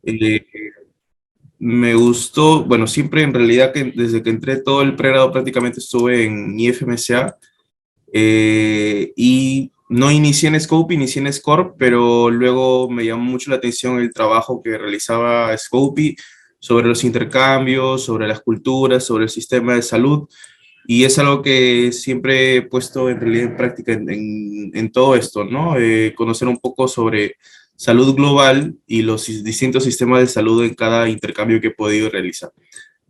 Eh, Me gustó, bueno, siempre en realidad que desde que entré todo el pregrado prácticamente estuve en IFMCA y no inicié en Scope, inicié en SCORP, pero luego me llamó mucho la atención el trabajo que realizaba Scope sobre los intercambios, sobre las culturas, sobre el sistema de salud. Y es algo que siempre he puesto en realidad en práctica en todo esto, ¿no? Conocer un poco sobre salud global y los distintos sistemas de salud en cada intercambio que he podido realizar.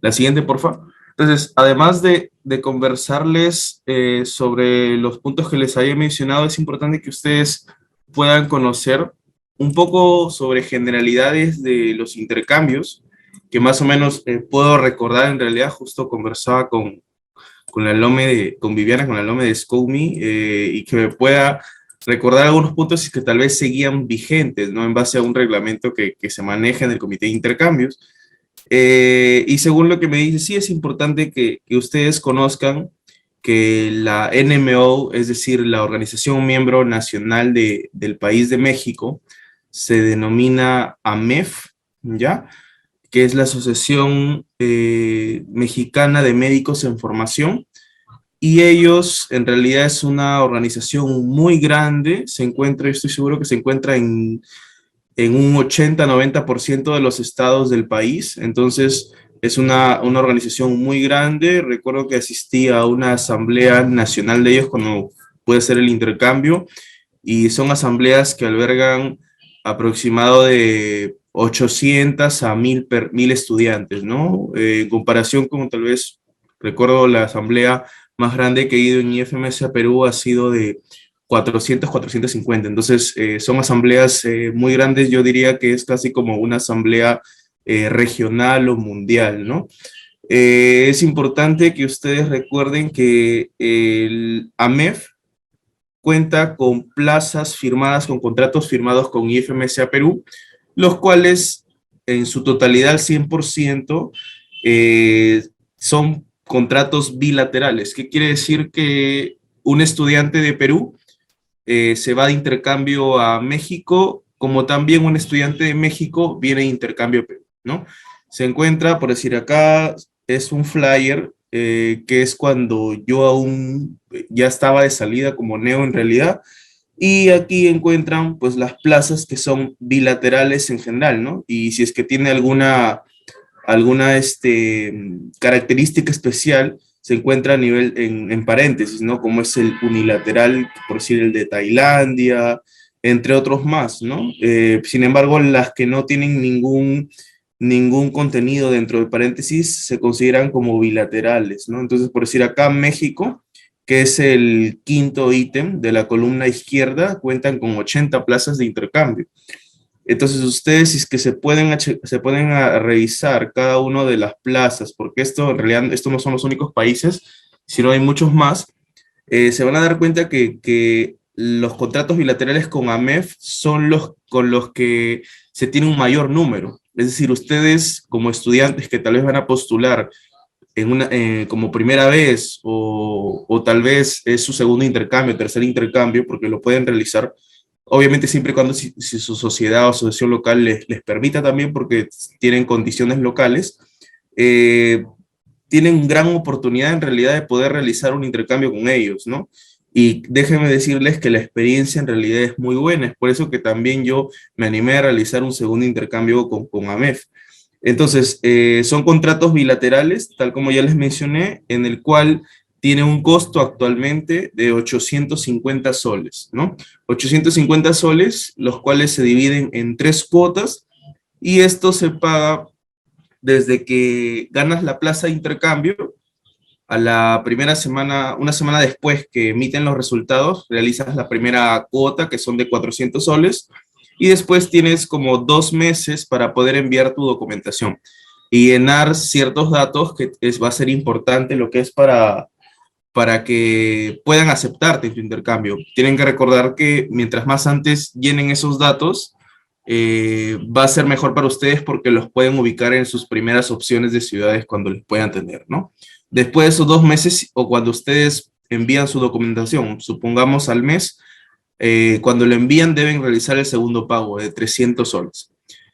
La siguiente, por favor. Entonces, además de conversarles sobre los puntos que les había mencionado, es importante que ustedes puedan conocer un poco sobre generalidades de los intercambios, que más o menos puedo recordar en realidad, justo conversaba con la alumne con Viviana, con la alumne de SCOME, y que me pueda recordar algunos puntos que tal vez seguían vigentes, ¿no? En base a un reglamento que se maneja en el Comité de Intercambios. Y según lo que me dice, sí es importante que ustedes conozcan que la NMO, es decir, la organización miembro nacional del país de México, se denomina AMEF, ¿ya? Que es la Asociación Mexicana de Médicos en Formación, y ellos en realidad es una organización muy grande, se encuentra, yo estoy seguro que se encuentra en un 80-90% de los estados del país, entonces es una organización muy grande. Recuerdo que asistí a una asamblea nacional de ellos cuando pude hacer el intercambio, y son asambleas que albergan aproximado de 800 a 1000 estudiantes, ¿no? En comparación con tal vez, recuerdo la asamblea más grande que he ido en IFMS a Perú ha sido de 400-450. Entonces, son asambleas muy grandes, yo diría que es casi como una asamblea regional o mundial, ¿no? Es importante que ustedes recuerden que el AMEF cuenta con plazas firmadas, con contratos firmados con IFMSA Perú, los cuales en su totalidad, al 100%, son contratos bilaterales. ¿Qué quiere decir? Que un estudiante de Perú se va de intercambio a México, como también un estudiante de México viene de intercambio a Perú, ¿no? Se encuentra, por decir acá, es un flyer que es cuando yo aún ya estaba de salida como neo en realidad, y aquí encuentran pues las plazas que son bilaterales en general, ¿no? Y si es que tiene alguna característica especial, se encuentra a nivel en paréntesis, ¿no? Como es el unilateral, por decir el de Tailandia, entre otros más, ¿no? Sin embargo, las que no tienen ningún contenido dentro de paréntesis se consideran como bilaterales, ¿no? Entonces, por decir acá México, que es el quinto ítem de la columna izquierda, cuentan con 80 plazas de intercambio. Entonces ustedes, si es que se pueden a revisar cada una de las plazas, porque esto en realidad, estos no son los únicos países, sino hay muchos más, se van a dar cuenta que los contratos bilaterales con AMEF son los con los que se tiene un mayor número. Es decir, ustedes como estudiantes que tal vez van a postular como primera vez, o tal vez es su segundo intercambio, tercer intercambio, porque lo pueden realizar. Obviamente siempre y cuando si su sociedad o asociación local les permita también, porque tienen condiciones locales, eh, tienen gran oportunidad en realidad de poder realizar un intercambio con ellos, ¿no? Y déjenme decirles que la experiencia en realidad es muy buena, es por eso que también yo me animé a realizar un segundo intercambio con AMEF. Entonces, son contratos bilaterales, tal como ya les mencioné, en el cual tiene un costo actualmente de 850 soles, ¿no? 850 soles, los cuales se dividen en tres cuotas, y esto se paga desde que ganas la plaza de intercambio a la primera semana, una semana después que emiten los resultados, realizas la primera cuota, que son de 400 soles, y después tienes como 2 meses para poder enviar tu documentación y llenar ciertos datos que va a ser importante lo que es para que puedan aceptarte en tu intercambio. Tienen que recordar que mientras más antes llenen esos datos, va a ser mejor para ustedes porque los pueden ubicar en sus primeras opciones de ciudades cuando les puedan tener, ¿no? Después de esos 2 meses o cuando ustedes envían su documentación, supongamos al mes, cuando lo envían deben realizar el segundo pago de 300 soles.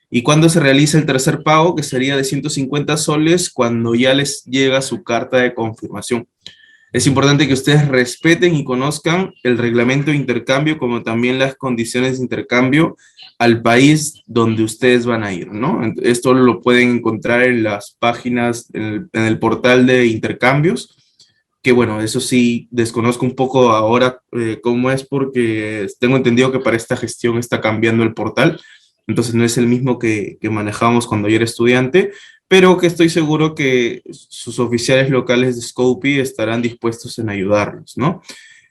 ¿Y cuándo se realiza el tercer pago? Que sería de 150 soles cuando ya les llega su carta de confirmación. Es importante que ustedes respeten y conozcan el reglamento de intercambio, como también las condiciones de intercambio al país donde ustedes van a ir, ¿no? Esto lo pueden encontrar en las páginas, en el portal de intercambios, que bueno, eso sí, desconozco un poco ahora cómo es, porque tengo entendido que para esta gestión está cambiando el portal, entonces no es el mismo que manejábamos cuando yo era estudiante, pero que estoy seguro que sus oficiales locales de Scopy estarán dispuestos en ayudarlos, ¿no?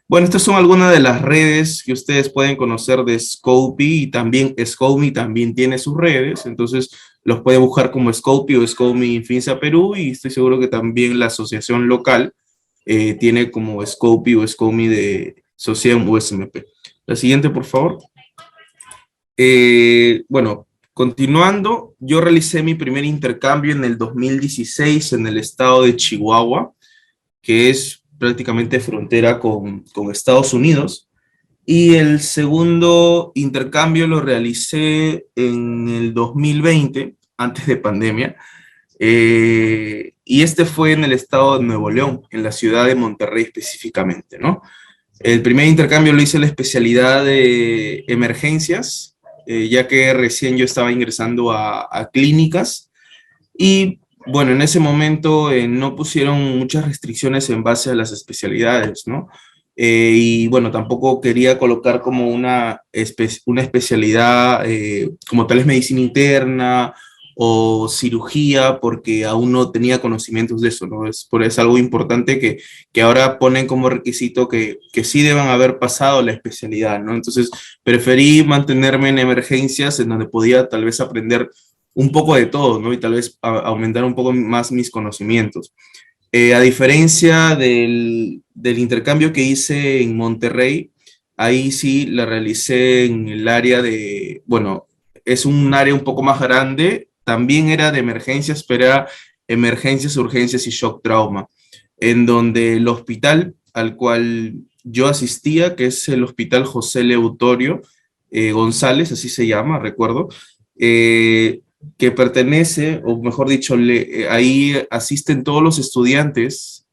Bueno, estas son algunas de las redes que ustedes pueden conocer de Scopy, y también Scopy también tiene sus redes, entonces los pueden buscar como Scopy o Scopy Infinsa Perú, y estoy seguro que también la asociación local tiene como Scopy o Scopy de Sociedad USMP. La siguiente, por favor. Bueno, continuando, yo realicé mi primer intercambio en el 2016 en el estado de Chihuahua, que es prácticamente frontera con Estados Unidos. Y el segundo intercambio lo realicé en el 2020, antes de pandemia, y este fue en el estado de Nuevo León, en la ciudad de Monterrey específicamente, ¿no? El primer intercambio lo hice en la especialidad de emergencias, ya que recién yo estaba ingresando a clínicas, y bueno, en ese momento no pusieron muchas restricciones en base a las especialidades, ¿no? Y bueno, tampoco quería colocar como una especialidad como tal es medicina interna o cirugía, porque aún no tenía conocimientos de eso, ¿no? Es algo importante que ahora ponen como requisito que sí deban haber pasado la especialidad, ¿no? Entonces preferí mantenerme en emergencias, en donde podía tal vez aprender un poco de todo, ¿no? Y tal vez aumentar un poco más mis conocimientos. A diferencia del intercambio que hice en Monterrey, ahí sí la realicé en el área de, bueno, es un área un poco más grande, también era de emergencias, pero era emergencias, urgencias y shock trauma, en donde el hospital al cual yo asistía, que es el Hospital José Leutorio González, así se llama, recuerdo, que pertenece, o mejor dicho, ahí asisten todos los estudiantes,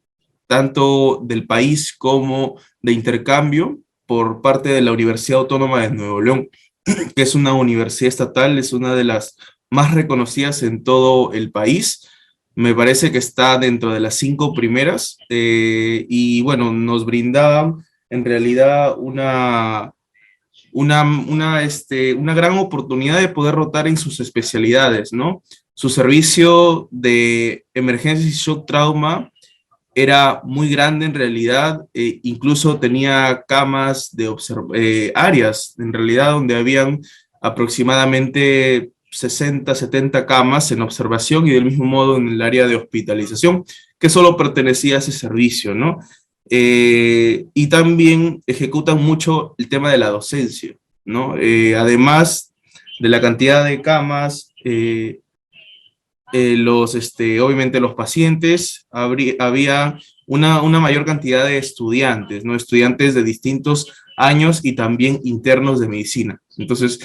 tanto del país como de intercambio, por parte de la Universidad Autónoma de Nuevo León, que es una universidad estatal, es una de las más reconocidas en todo el país. Me parece que está dentro de las 5 primeras, y bueno, nos brindaban en realidad una gran oportunidad de poder rotar en sus especialidades, ¿no? Su servicio de emergencia y shock trauma era muy grande en realidad, incluso tenía camas áreas en realidad donde habían aproximadamente 60, 70 camas en observación, y del mismo modo en el área de hospitalización, que solo pertenecía a ese servicio, ¿no? Y también ejecutan mucho el tema de la docencia, ¿no? Además de la cantidad de camas, obviamente los pacientes, había una mayor cantidad de estudiantes, ¿no? Estudiantes de distintos años y también internos de medicina. Entonces,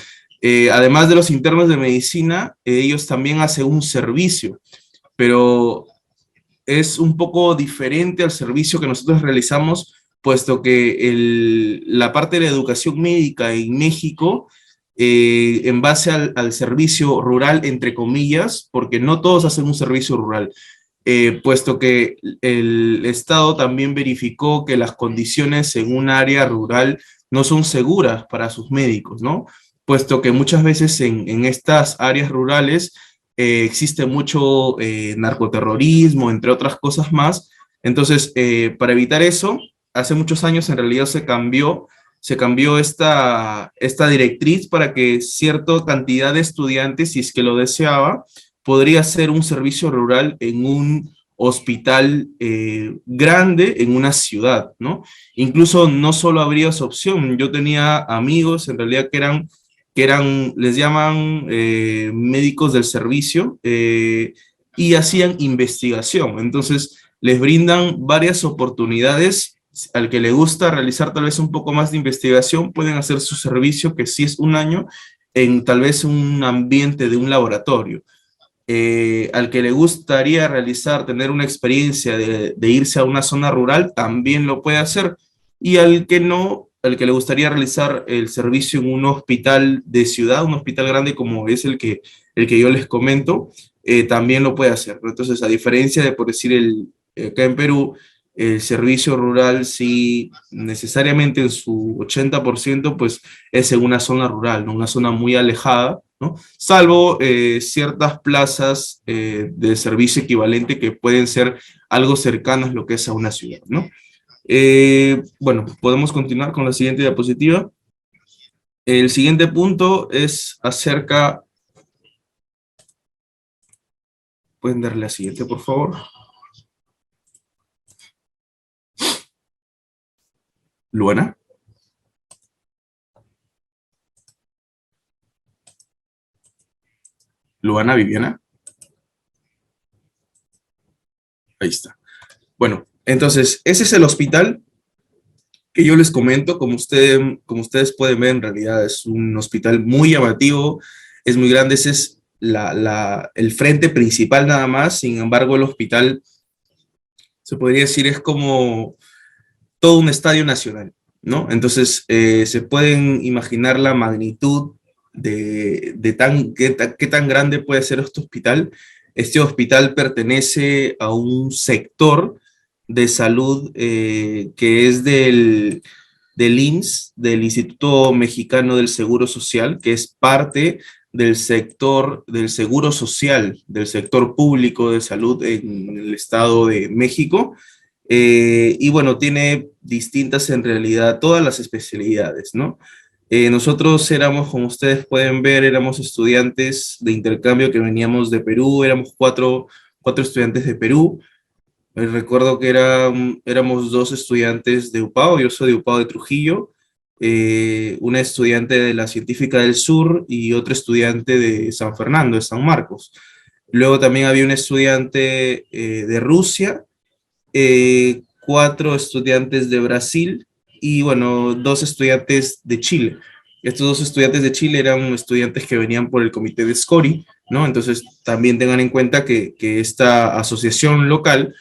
además de los internos de medicina, ellos también hacen un servicio, pero es un poco diferente al servicio que nosotros realizamos, puesto que la parte de la educación médica en México, en base al servicio rural, entre comillas, porque no todos hacen un servicio rural, puesto que el Estado también verificó que las condiciones en un área rural no son seguras para sus médicos, ¿no? Puesto que muchas veces en estas áreas rurales existe mucho narcoterrorismo, entre otras cosas más. Entonces, para evitar eso, hace muchos años en realidad se cambió esta directriz para que cierta cantidad de estudiantes, si es que lo deseaba, podría hacer un servicio rural en un hospital grande en una ciudad, ¿no? Incluso no solo habría esa opción, yo tenía amigos en realidad les llaman médicos del servicio, y hacían investigación. Entonces, les brindan varias oportunidades. Al que le gusta realizar tal vez un poco más de investigación, pueden hacer su servicio, que sí es un año, en tal vez un ambiente de un laboratorio. Al que le gustaría realizar, tener una experiencia de irse a una zona rural, también lo puede hacer. Y al que no, al que le gustaría realizar el servicio en un hospital de ciudad, un hospital grande como es el que yo les comento, también lo puede hacer, ¿no? Entonces, a diferencia de, por decir, acá en Perú, el servicio rural sí necesariamente en su 80% pues es en una zona rural, ¿no? Una zona muy alejada, ¿no? Salvo ciertas plazas de servicio equivalente que pueden ser algo cercanas lo que es a una ciudad, ¿no? Bueno, podemos continuar con la siguiente diapositiva. El siguiente punto es acerca, pueden darle la siguiente, por favor. Luana. Luana, Viviana. Ahí está. Bueno, entonces, ese es el hospital que yo les comento. Como ustedes pueden ver, en realidad es un hospital muy llamativo, es muy grande, ese es el frente principal nada más. Sin embargo, el hospital, se podría decir, es como todo un estadio nacional, ¿no? Entonces, se pueden imaginar la magnitud qué tan grande puede ser este hospital. Este hospital pertenece a un sector de salud que es del IMSS, del Instituto Mexicano del Seguro Social, que es parte del sector del seguro social, del sector público de salud en el Estado de México. Y bueno, tiene distintas en realidad todas las especialidades, ¿no? Nosotros éramos, como ustedes pueden ver, éramos estudiantes de intercambio que veníamos de Perú, éramos cuatro estudiantes de Perú. Recuerdo que éramos dos estudiantes de UPAO, yo soy de UPAO de Trujillo, una estudiante de la Científica del Sur y otro estudiante de San Fernando, de San Marcos. Luego también había un estudiante de Rusia, cuatro estudiantes de Brasil y, bueno, dos estudiantes de Chile. Estos dos estudiantes de Chile eran estudiantes que venían por el comité de SCORI, ¿no? Entonces, también tengan en cuenta que esta asociación local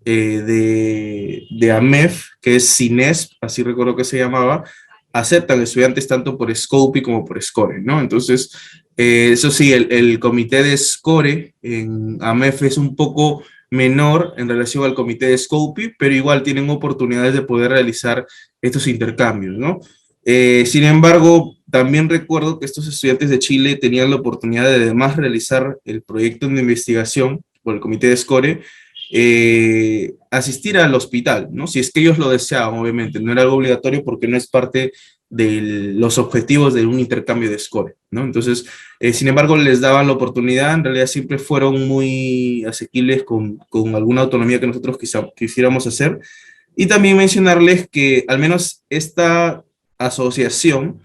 de AMEF, que es CINESP, así recuerdo que se llamaba, aceptan estudiantes tanto por SCOPE como por SCORE, ¿no? Entonces, eso sí, el comité de SCORE en AMEF es un poco menor en relación al comité de SCOPE, pero igual tienen oportunidades de poder realizar estos intercambios, ¿no? Sin embargo, también recuerdo que estos estudiantes de Chile tenían la oportunidad de además realizar el proyecto de investigación por el comité de SCORE, asistir al hospital, ¿no? Si es que ellos lo deseaban, obviamente, no era algo obligatorio porque no es parte de los objetivos de un intercambio de score, ¿no? Entonces, sin embargo, les daban la oportunidad, en realidad siempre fueron muy asequibles con alguna autonomía que nosotros quisiéramos hacer. Y también mencionarles que al menos esta asociación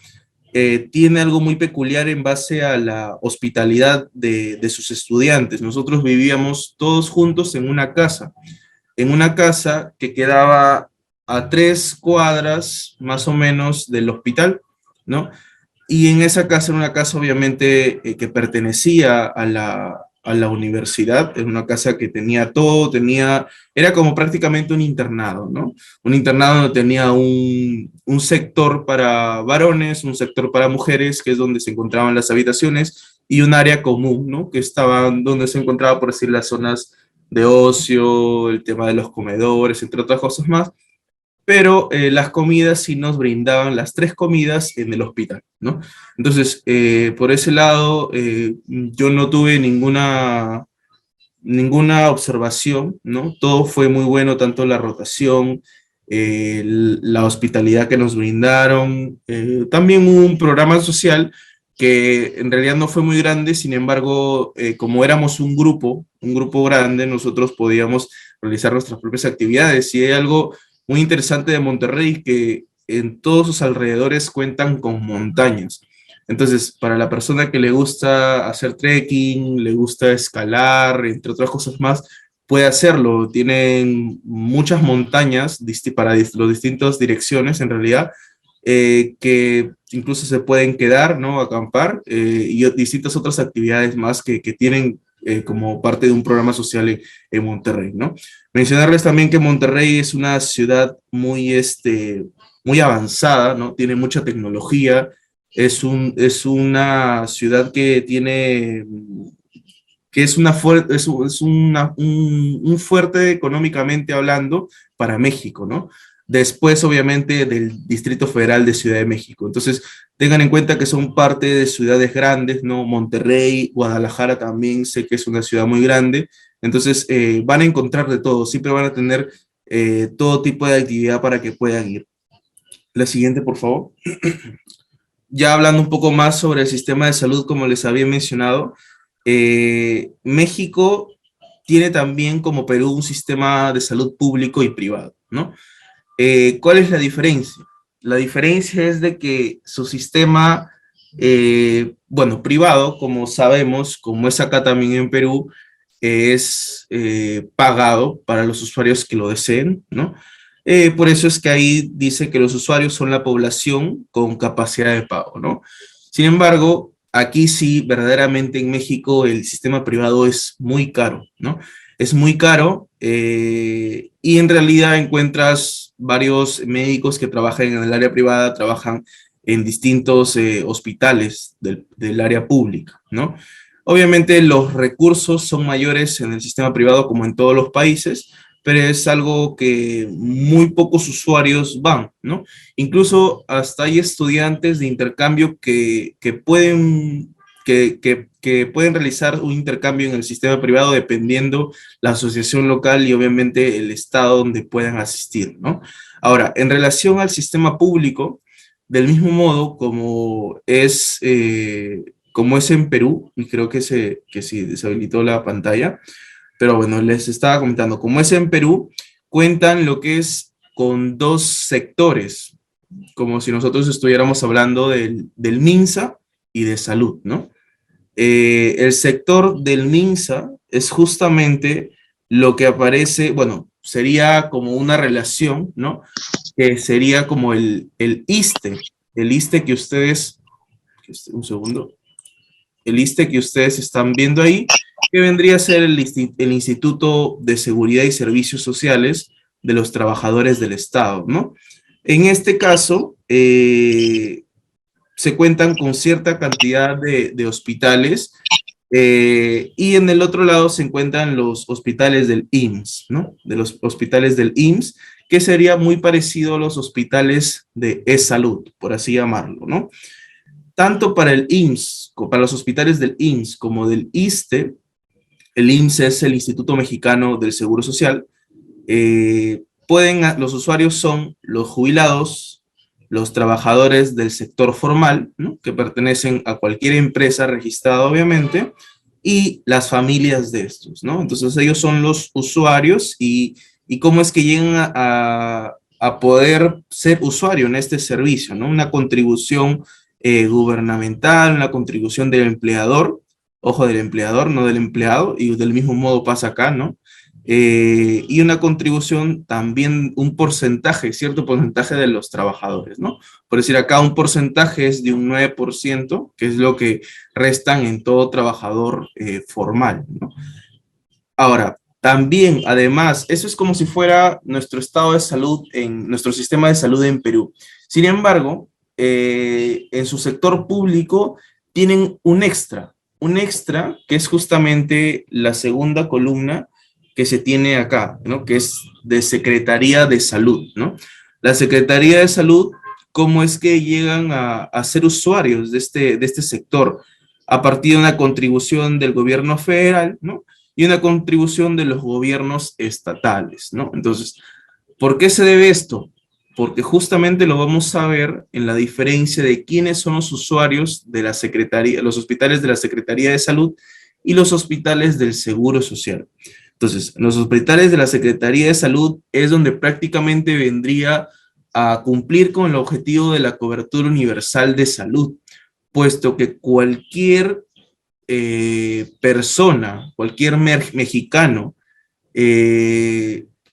tiene algo muy peculiar en base a la hospitalidad de sus estudiantes. Nosotros vivíamos todos juntos en una casa que quedaba a 3 cuadras más o menos del hospital, ¿no? Y en esa casa era una casa obviamente que pertenecía a la universidad, era una casa que tenía todo, era como prácticamente un internado, ¿no? Un internado donde tenía un sector para varones, un sector para mujeres, que es donde se encontraban las habitaciones, y un área común, ¿no? Que estaba donde se encontraba, por decir, las zonas de ocio, el tema de los comedores, entre otras cosas más, pero las comidas sí nos brindaban las 3 comidas en el hospital, ¿no? Entonces, por ese lado, yo no tuve ninguna observación, ¿no? Todo fue muy bueno, tanto la rotación, la hospitalidad que nos brindaron, también hubo un programa social que en realidad no fue muy grande, sin embargo, como éramos un grupo grande, nosotros podíamos realizar nuestras propias actividades, y hay algo muy interesante de Monterrey, que en todos sus alrededores cuentan con montañas. Entonces, para la persona que le gusta hacer trekking, le gusta escalar, entre otras cosas más, puede hacerlo. Tienen muchas montañas para las distintas direcciones, en realidad, que incluso se pueden quedar, ¿no? Acampar, y distintas otras actividades más que tienen como parte de un programa social en Monterrey, ¿no? Mencionarles también que Monterrey es una ciudad muy avanzada, ¿no? Tiene mucha tecnología, es una ciudad que tiene, que es, un fuerte económicamente hablando para México, ¿no? Después, obviamente, del Distrito Federal de Ciudad de México. Entonces, tengan en cuenta que son parte de ciudades grandes, ¿no? Monterrey, Guadalajara también sé que es una ciudad muy grande. Entonces, van a encontrar de todo, siempre van a tener todo tipo de actividad para que puedan ir. La siguiente, por favor. Ya hablando un poco más sobre el sistema de salud, como les había mencionado, México tiene también, como Perú, un sistema de salud público y privado, ¿no? ¿Cuál es la diferencia? La diferencia es de que su sistema, bueno, privado, como sabemos, como es acá también en Perú, es pagado para los usuarios que lo deseen, ¿no? Por eso es que ahí dice que los usuarios son la población con capacidad de pago, ¿no? Sin embargo, aquí sí, verdaderamente en México el sistema privado es muy caro, ¿no? Es muy caro y en realidad encuentras varios médicos que trabajan en el área privada, trabajan en distintos hospitales del área pública, ¿no? Obviamente los recursos son mayores en el sistema privado como en todos los países, pero es algo que muy pocos usuarios van, ¿no? Incluso hasta hay estudiantes de intercambio que pueden realizar un intercambio en el sistema privado dependiendo la asociación local y obviamente el estado donde puedan asistir, ¿no? Ahora, en relación al sistema público, del mismo modo como es en Perú, y creo que sí deshabilitó la pantalla, pero bueno, les estaba comentando, como es en Perú, cuentan lo que es con dos sectores, como si nosotros estuviéramos hablando del MINSA y de salud, ¿no? El sector del MINSA es justamente lo que aparece, bueno, sería como una relación, ¿no? Que sería como el ISSSTE que ustedes, un segundo, el ISSSTE que ustedes están viendo ahí, que vendría a ser el Instituto de Seguridad y Servicios Sociales de los Trabajadores del Estado, ¿no? En este caso, se cuentan con cierta cantidad de hospitales y en el otro lado se encuentran los hospitales del IMSS, ¿no? De los hospitales del IMSS, que sería muy parecido a los hospitales de e-salud, por así llamarlo, ¿no? Tanto para el IMSS, para los hospitales del IMSS como del ISSSTE, el IMSS es el Instituto Mexicano del Seguro Social, los usuarios son los jubilados, los trabajadores del sector formal, ¿no? Que pertenecen a cualquier empresa registrada, obviamente, y las familias de estos, ¿no? Entonces ellos son los usuarios y cómo es que llegan a poder ser usuario en este servicio, ¿no? Una contribución gubernamental, una contribución del empleador, ojo, del empleador, no del empleado, y del mismo modo pasa acá, ¿no? Y una contribución también, un porcentaje, cierto porcentaje de los trabajadores, ¿no? Por decir acá, un porcentaje es de un 9%, que es lo que restan en todo trabajador formal, ¿no? Ahora, también, además, eso es como si fuera nuestro estado de salud, nuestro sistema de salud en Perú. Sin embargo, en su sector público tienen un extra que es justamente la segunda columna que se tiene acá, ¿no? Que es de Secretaría de Salud, ¿no? La Secretaría de Salud, ¿cómo es que llegan a ser usuarios de este sector? A partir de una contribución del gobierno federal, ¿no? Y una contribución de los gobiernos estatales, ¿no? Entonces, ¿por qué se debe esto? Porque justamente lo vamos a ver en la diferencia de quiénes son los usuarios de la Secretaría, los hospitales de la Secretaría de Salud y los hospitales del Seguro Social. Entonces, los hospitales de la Secretaría de Salud es donde prácticamente vendría a cumplir con el objetivo de la cobertura universal de salud, puesto que cualquier persona, cualquier mexicano,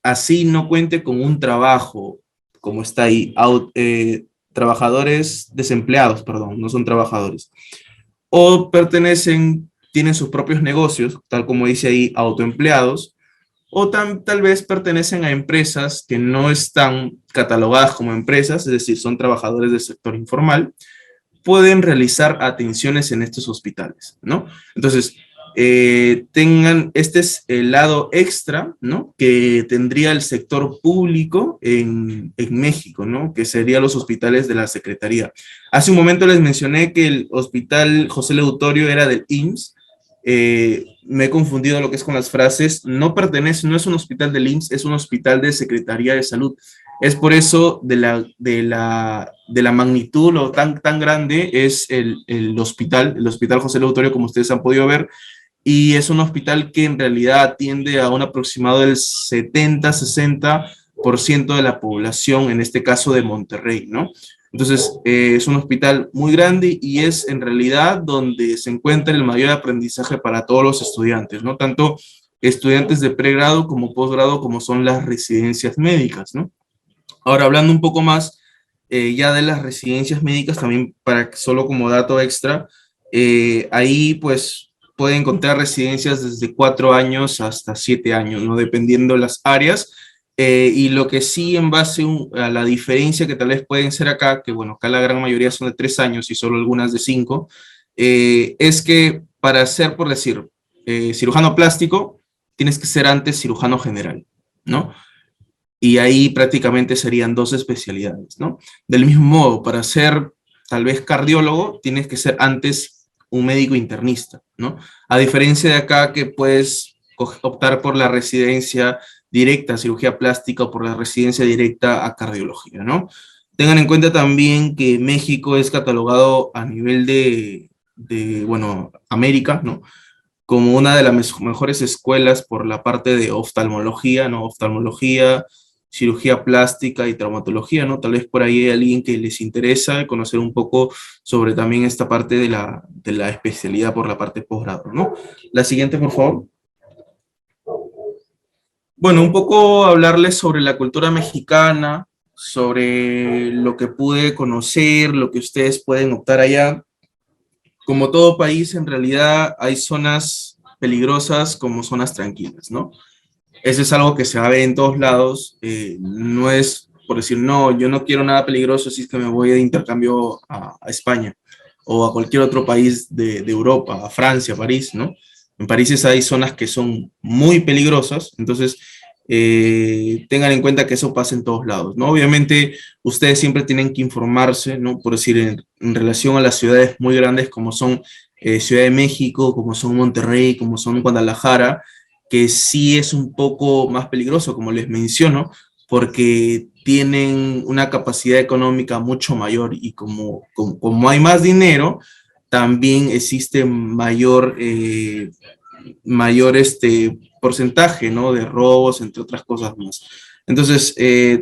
así no cuente con un trabajo, como está ahí, trabajadores desempleados, perdón, no son trabajadores, o pertenecen, tienen sus propios negocios, tal como dice ahí, autoempleados, o tal vez pertenecen a empresas que no están catalogadas como empresas, es decir, son trabajadores del sector informal, pueden realizar atenciones en estos hospitales, ¿no? Entonces, este es el lado extra, ¿no? Que tendría el sector público en México, ¿no? Que serían los hospitales de la Secretaría. Hace un momento les mencioné que el hospital José Leutorio era del IMSS. Me he confundido lo que es con las frases. No pertenece, no es un hospital del IMSS, es un hospital de Secretaría de Salud. Es por eso de la magnitud, lo tan grande es el hospital José Leutorio, como ustedes han podido ver, y es un hospital que en realidad atiende a un aproximado del 70-60% de la población, en este caso de Monterrey, ¿no? Entonces, es un hospital muy grande y es en realidad donde se encuentra el mayor aprendizaje para todos los estudiantes, ¿no? Tanto estudiantes de pregrado como posgrado, como son las residencias médicas, ¿no? Ahora, hablando un poco más ya de las residencias médicas, también para solo como dato extra, ahí pues pueden encontrar residencias desde 4 años hasta 7 años, ¿no? Dependiendo de las áreas. Y lo que sí, en base a la diferencia que tal vez pueden ser acá, que bueno, acá la gran mayoría son de 3 años y solo algunas de 5, es que para ser, por decir, cirujano plástico, tienes que ser antes cirujano general, ¿no? Y ahí prácticamente serían dos especialidades, ¿no? Del mismo modo, para ser tal vez cardiólogo, tienes que ser antes un médico internista, ¿no? A diferencia de acá que puedes optar por la residencia directa a cirugía plástica o por la residencia directa a cardiología, ¿no? Tengan en cuenta también que México es catalogado a nivel bueno, América, ¿no? Como una de las mejores escuelas por la parte de oftalmología, ¿no? Oftalmología, cirugía plástica y traumatología, ¿no? Tal vez por ahí hay alguien que les interesa conocer un poco sobre también esta parte de la especialidad por la parte posgrado, ¿no? La siguiente, por favor. Bueno, un poco hablarles sobre la cultura mexicana, sobre lo que pude conocer, lo que ustedes pueden optar allá. Como todo país, en realidad hay zonas peligrosas como zonas tranquilas, ¿no? Eso es algo que se va a ver en todos lados. No es por decir, no, yo no quiero nada peligroso, así es que me voy de intercambio a España o a cualquier otro país de Europa, a Francia, París, ¿no? En París hay zonas que son muy peligrosas, entonces tengan en cuenta que eso pasa en todos lados, ¿no? Obviamente ustedes siempre tienen que informarse, ¿no? Por decir, en relación a las ciudades muy grandes como son Ciudad de México, como son Monterrey, como son Guadalajara, que sí es un poco más peligroso, como les menciono, porque tienen una capacidad económica mucho mayor y como hay más dinero, también existe mayor porcentaje, ¿no? De robos, entre otras cosas más. Entonces,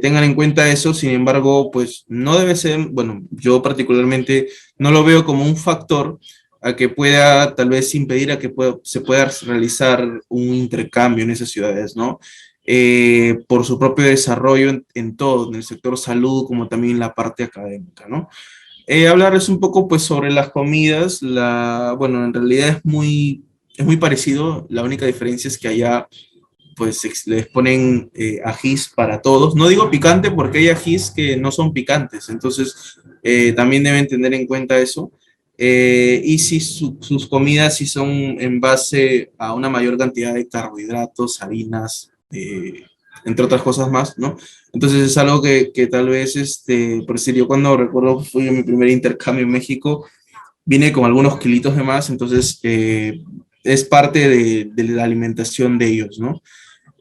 tengan en cuenta eso, sin embargo, pues no debe ser, bueno, yo particularmente no lo veo como un factor a que pueda tal vez impedir a que se pueda realizar un intercambio en esas ciudades, ¿no? Por su propio desarrollo en todo, en el sector salud como también en la parte académica, ¿no? Hablarles un poco pues sobre las comidas, bueno, en realidad es muy parecido, la única diferencia es que allá pues les ponen ajís para todos. No digo picante porque hay ajís que no son picantes, entonces también deben tener en cuenta eso. Y si sus comidas sí son en base a una mayor cantidad de carbohidratos, harinas, entre otras cosas más, ¿no? Entonces es algo que tal vez, por decir, yo cuando recuerdo fui a mi primer intercambio en México, vine con algunos kilitos de más, entonces es parte de la alimentación de ellos, ¿no?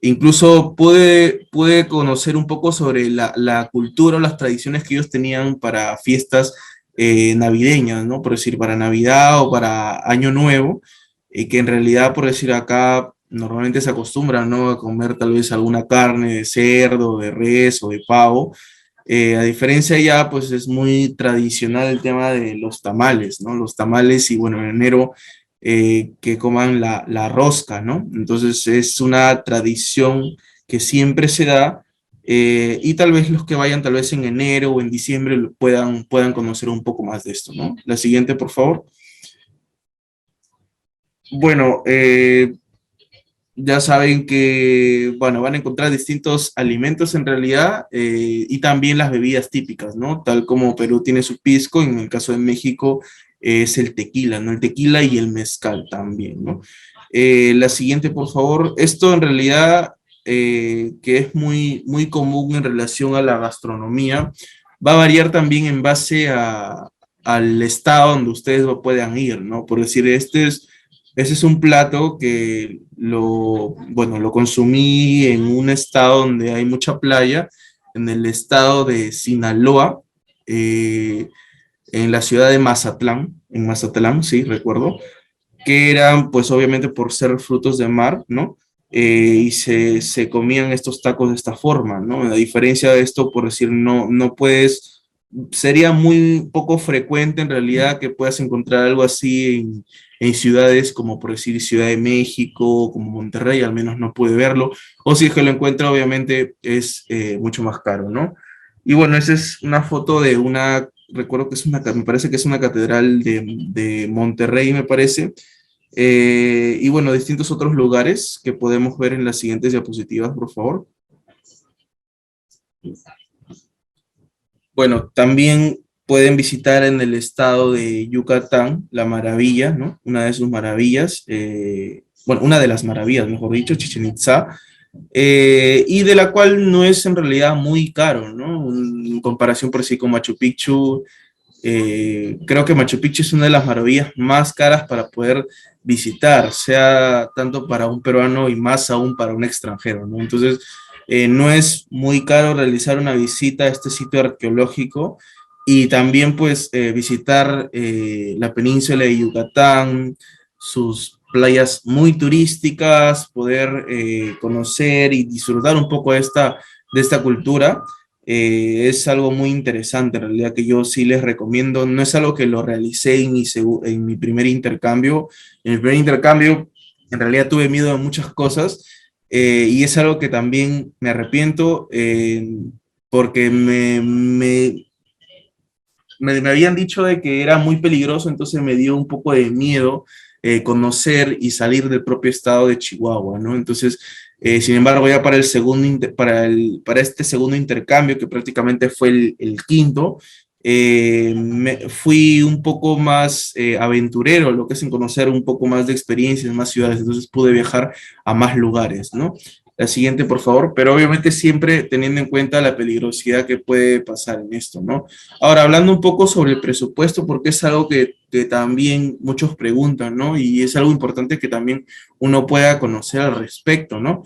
Incluso pude conocer un poco sobre la cultura o las tradiciones que ellos tenían para fiestas navideñas, ¿no? Por decir, para Navidad o para Año Nuevo, y que en realidad, por decir, acá normalmente se acostumbra, ¿no? A comer tal vez alguna carne de cerdo, de res o de pavo. A diferencia ya, pues es muy tradicional el tema de los tamales, ¿no? Los tamales y bueno, en enero que coman la rosca, ¿no? Entonces es una tradición que siempre se da y tal vez los que vayan tal vez en enero o en diciembre puedan conocer un poco más de esto, ¿no? La siguiente, por favor. Bueno, ya saben que, bueno, van a encontrar distintos alimentos en realidad y también las bebidas típicas, ¿no? Tal como Perú tiene su pisco, en el caso de México es el tequila, ¿no? El tequila y el mezcal también, ¿no? La siguiente, por favor. Esto en realidad, que es muy común en relación a la gastronomía, va a variar también en base al estado donde ustedes puedan ir, ¿no? Por decir, ese es un plato que bueno, lo consumí en un estado donde hay mucha playa, en el estado de Sinaloa, eh, en la ciudad de Mazatlán, en Mazatlán, sí, recuerdo, que eran, pues obviamente por ser frutos de mar, ¿no? Y se comían estos tacos de esta forma, ¿no? A diferencia de esto, por decir, no puedes, sería muy poco frecuente en realidad que puedas encontrar algo así en ciudades como por decir Ciudad de México, como Monterrey, al menos no pude verlo, o si es que lo encuentra, obviamente es mucho más caro, ¿no? Y bueno, esa es una foto de recuerdo que me parece que es una catedral de Monterrey, me parece, y bueno, distintos otros lugares que podemos ver en las siguientes diapositivas, por favor. Bueno, también pueden visitar en el estado de Yucatán la maravilla, ¿no? Una de sus maravillas, bueno, una de las maravillas, mejor dicho, Chichen Itza, y de la cual no es en realidad muy caro, ¿no? En comparación por sí con Machu Picchu, creo que Machu Picchu es una de las maravillas más caras para poder visitar, sea tanto para un peruano y más aún para un extranjero, ¿no? Entonces, no es muy caro realizar una visita a este sitio arqueológico y también pues visitar la península de Yucatán, sus playas muy turísticas, poder conocer y disfrutar un poco de esta cultura. Es algo muy interesante, en realidad, que yo sí les recomiendo. No es algo que lo realicé en mi primer intercambio. En mi primer intercambio, en realidad tuve miedo de muchas cosas y es algo que también me arrepiento porque me habían dicho de que era muy peligroso, entonces me dio un poco de miedo conocer y salir del propio estado de Chihuahua, ¿no? Entonces, sin embargo, ya para para este segundo intercambio, que prácticamente fue el quinto, fui un poco más aventurero, lo que es en conocer un poco más de experiencias, más ciudades, entonces pude viajar a más lugares, ¿no? La siguiente, por favor, pero obviamente siempre teniendo en cuenta la peligrosidad que puede pasar en esto, ¿no? Ahora, hablando un poco sobre el presupuesto, porque es algo que también muchos preguntan, ¿no? Y es algo importante que también uno pueda conocer al respecto, ¿no?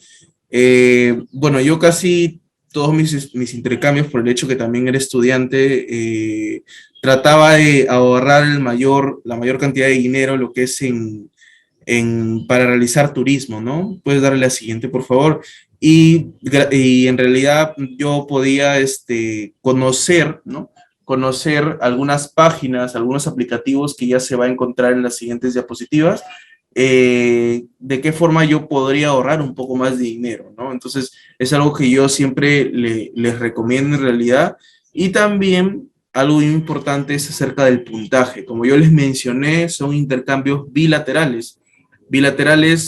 Bueno, yo casi todos mis intercambios, por el hecho que también era estudiante, trataba de ahorrar la mayor cantidad de dinero, lo que es para realizar turismo, ¿no? Puedes darle la siguiente, por favor. Y en realidad yo podía conocer, ¿no? Conocer algunas páginas, algunos aplicativos que ya se va a encontrar en las siguientes diapositivas, de qué forma yo podría ahorrar un poco más de dinero, ¿no? Entonces, es algo que yo siempre les recomiendo en realidad. Y también algo importante es acerca del puntaje. Como yo les mencioné, son intercambios bilaterales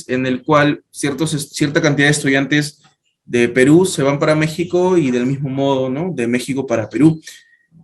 en el cual cierta cantidad de estudiantes de Perú se van para México y del mismo modo, ¿no? De México para Perú.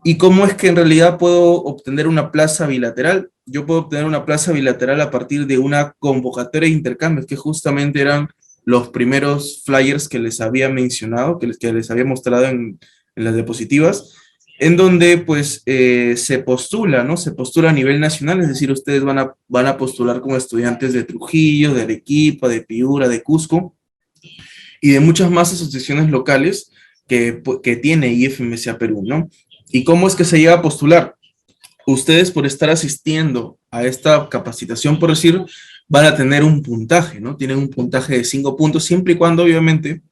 ¿Y cómo es que en realidad puedo obtener una plaza bilateral? Yo puedo obtener una plaza bilateral a partir de una convocatoria de intercambios, que justamente eran los primeros flyers que les había mencionado, que les había mostrado en las diapositivas, en donde pues se postula, ¿no? Se postula a nivel nacional, es decir, ustedes van a postular como estudiantes de Trujillo, de Arequipa, de Piura, de Cusco y de muchas más asociaciones locales que tiene IFMSA Perú, ¿no? ¿Y cómo es que se llega a postular? Ustedes por estar asistiendo a esta capacitación, por decir, van a tener un puntaje, ¿no? Tienen un puntaje de 5 puntos, siempre y cuando obviamente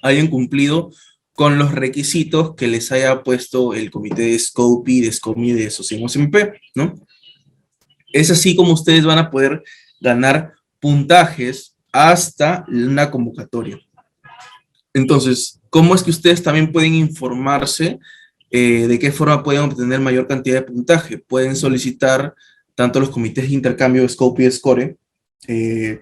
hayan cumplido con los requisitos que les haya puesto el comité de Scopy, de SCOMI, de Asociación MP, ¿no? Es así como ustedes van a poder ganar puntajes hasta una convocatoria. Entonces, ¿cómo es que ustedes también pueden informarse de qué forma pueden obtener mayor cantidad de puntaje? Pueden solicitar tanto los comités de intercambio Scope y Score, eh,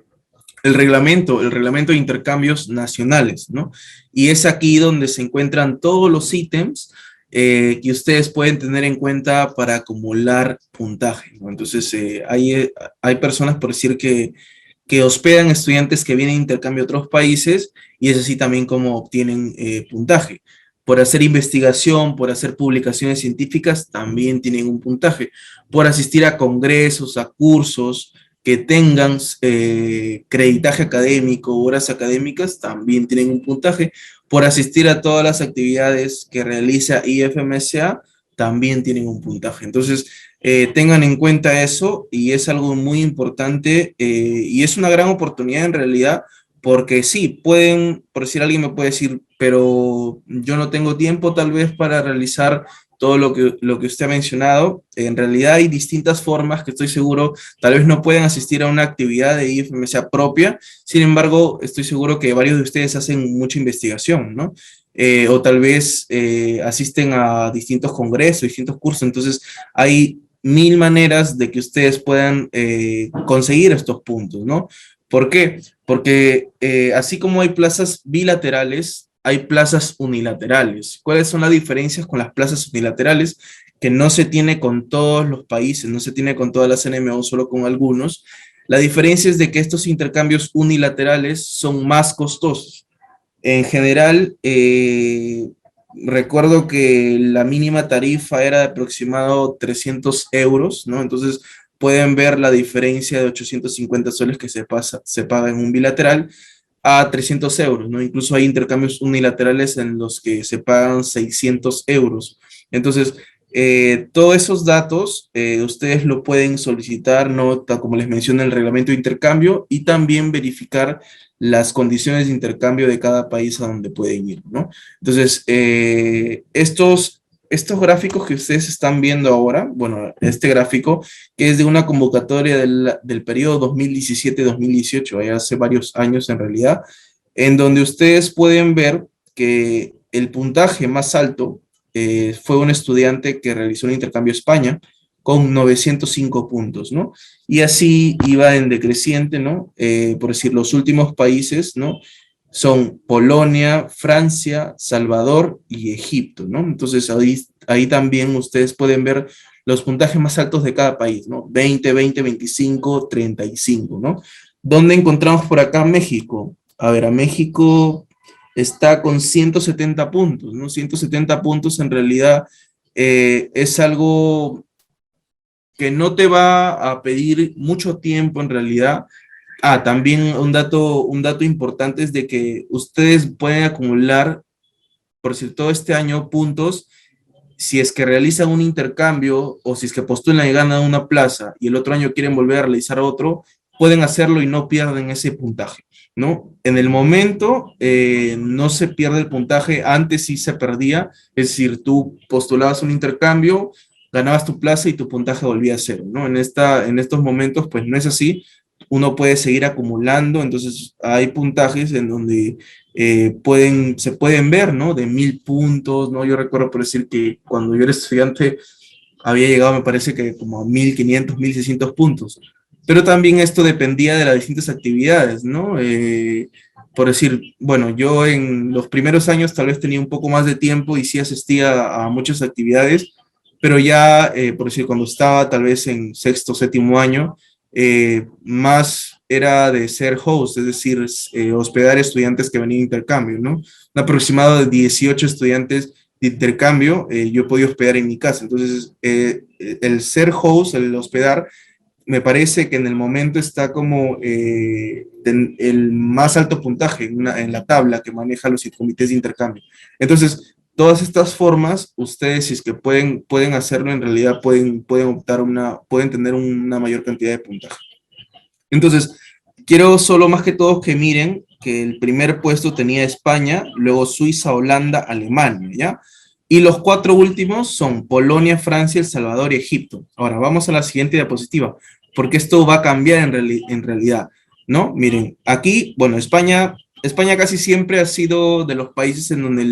el reglamento de intercambios nacionales, ¿no? Y es aquí donde se encuentran todos los ítems que ustedes pueden tener en cuenta para acumular puntaje, ¿no? Entonces, hay personas, por decir, que hospedan estudiantes que vienen de intercambio a otros países y es así también como obtienen puntaje. Por hacer investigación, por hacer publicaciones científicas, también tienen un puntaje. Por asistir a congresos, a cursos que tengan creditaje académico, horas académicas, también tienen un puntaje. Por asistir a todas las actividades que realiza IFMSA, también tienen un puntaje. Entonces, tengan en cuenta eso y es algo muy importante y es una gran oportunidad en realidad porque sí, pueden, por decir alguien me puede decir, pero yo no tengo tiempo tal vez para realizar todo lo que usted ha mencionado. En realidad hay distintas formas que estoy seguro, tal vez no pueden asistir a una actividad de IFMSA propia, sin embargo, estoy seguro que varios de ustedes hacen mucha investigación, ¿no? O tal vez asisten a distintos congresos, distintos cursos, entonces hay mil maneras de que ustedes puedan conseguir estos puntos, ¿no? ¿Por qué? Porque así como hay plazas bilaterales, hay plazas unilaterales. ¿Cuáles son las diferencias con las plazas unilaterales? Que no se tiene con todos los países, no se tiene con todas las NMO, solo con algunos. La diferencia es de que estos intercambios unilaterales son más costosos. En general, recuerdo que la mínima tarifa era de aproximado 300 euros, ¿no? Entonces pueden ver la diferencia de 850 soles que se paga en un bilateral a 300 euros, ¿no? Incluso hay intercambios unilaterales en los que se pagan 600 euros. Entonces, todos esos datos ustedes lo pueden solicitar, ¿no? Como les mencioné, el reglamento de intercambio y también verificar las condiciones de intercambio de cada país a donde pueden ir, ¿no? Entonces, estos gráficos que ustedes están viendo ahora, bueno, este gráfico, que es de una convocatoria del periodo 2017-2018, hace varios años en realidad, en donde ustedes pueden ver que el puntaje más alto fue un estudiante que realizó un intercambio a España con 905 puntos, ¿no? Y así iba en decreciente, ¿no? Por decir, los últimos países, ¿no? Son Polonia, Francia, Salvador y Egipto, ¿no? Entonces ahí también ustedes pueden ver los puntajes más altos de cada país, ¿no? 20, 20, 25, 35, ¿no? ¿Dónde encontramos por acá México? A ver, a México está con 170 puntos, ¿no? 170 puntos en realidad es algo que no te va a pedir mucho tiempo en realidad. Ah, también un dato importante es de que ustedes pueden acumular, por decir, todo este año puntos si es que realizan un intercambio o si es que postulan y ganan una plaza y el otro año quieren volver a realizar otro, pueden hacerlo y no pierden ese puntaje, ¿no? En el momento no se pierde el puntaje, antes sí se perdía, es decir, tú postulabas un intercambio, ganabas tu plaza y tu puntaje volvía a cero, ¿no? En estos momentos pues no es así, uno puede seguir acumulando, entonces hay puntajes en donde se pueden ver, ¿no? De 1000 puntos, ¿no? Yo recuerdo por decir que cuando yo era estudiante había llegado, me parece que como a 1500, 1600 puntos. Pero también esto dependía de las distintas actividades, ¿no? Por decir, bueno, yo en los primeros años tal vez tenía un poco más de tiempo y sí asistía a muchas actividades, pero ya, por decir, cuando estaba tal vez en sexto, séptimo año, más era de ser host, es decir, hospedar estudiantes que venían de intercambio, ¿no? Un aproximado de 18 estudiantes de intercambio, yo he podido hospedar en mi casa. Entonces, el ser host, el hospedar, me parece que en el momento está como el más alto puntaje en la tabla que maneja los comités de intercambio. Entonces, todas estas formas, ustedes, si es que pueden hacerlo, en realidad pueden optar pueden tener una mayor cantidad de puntaje. Entonces, quiero solo más que todos que miren que el primer puesto tenía España, luego Suiza, Holanda, Alemania, ¿ya? Y los cuatro últimos son Polonia, Francia, El Salvador y Egipto. Ahora, vamos a la siguiente diapositiva, porque esto va a cambiar en realidad, ¿no? Miren, aquí, bueno, España España casi siempre ha sido de los países en donde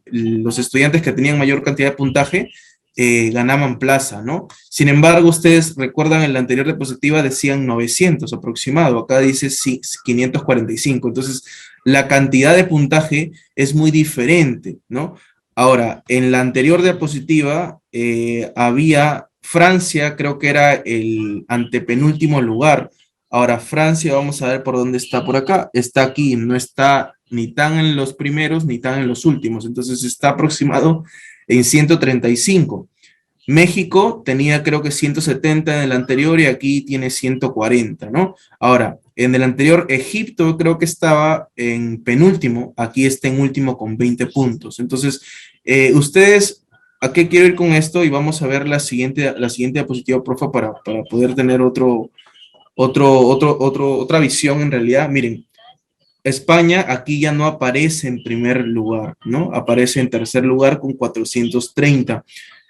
los estudiantes que tenían mayor cantidad de puntaje ganaban plaza, ¿no? Sin embargo, ustedes recuerdan en la anterior diapositiva decían 900 aproximado, acá dice sí, 545, entonces la cantidad de puntaje es muy diferente, ¿no? Ahora, en la anterior diapositiva había Francia, creo que era el antepenúltimo lugar. Ahora, Francia, vamos a ver por dónde está por acá. Está aquí, no está ni tan en los primeros ni tan en los últimos. Entonces está aproximado en 135. México tenía creo que 170 en el anterior y aquí tiene 140, ¿no? Ahora, en el anterior Egipto creo que estaba en penúltimo, aquí está en último con 20 puntos. Entonces, ustedes, ¿a qué quiero ir con esto? Y vamos a ver la siguiente diapositiva, porfa, para poder tener otra visión en realidad. Miren, España aquí ya no aparece en primer lugar, ¿no? Aparece en tercer lugar con 430.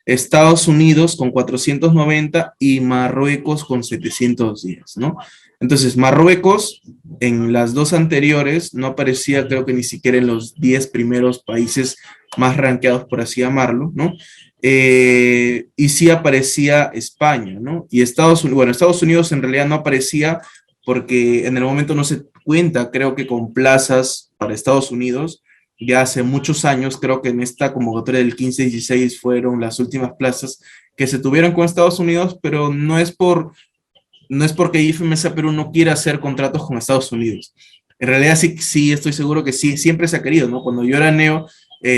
Estados Unidos con 490 y Marruecos con 710, ¿no? Entonces, Marruecos en las dos anteriores no aparecía, creo que ni siquiera en los 10 primeros países más rankeados, por así llamarlo, ¿no? Y sí aparecía España, ¿no? Y Estados Unidos, bueno, Estados Unidos en realidad no aparecía porque en el momento no se cuenta, creo que con plazas para Estados Unidos, ya hace muchos años, creo que en esta convocatoria del 15-16 fueron las últimas plazas que se tuvieron con Estados Unidos, pero no es porque IFMSA Perú no quiera hacer contratos con Estados Unidos. En realidad sí, sí estoy seguro que sí, siempre se ha querido, ¿no? Cuando yo era neo,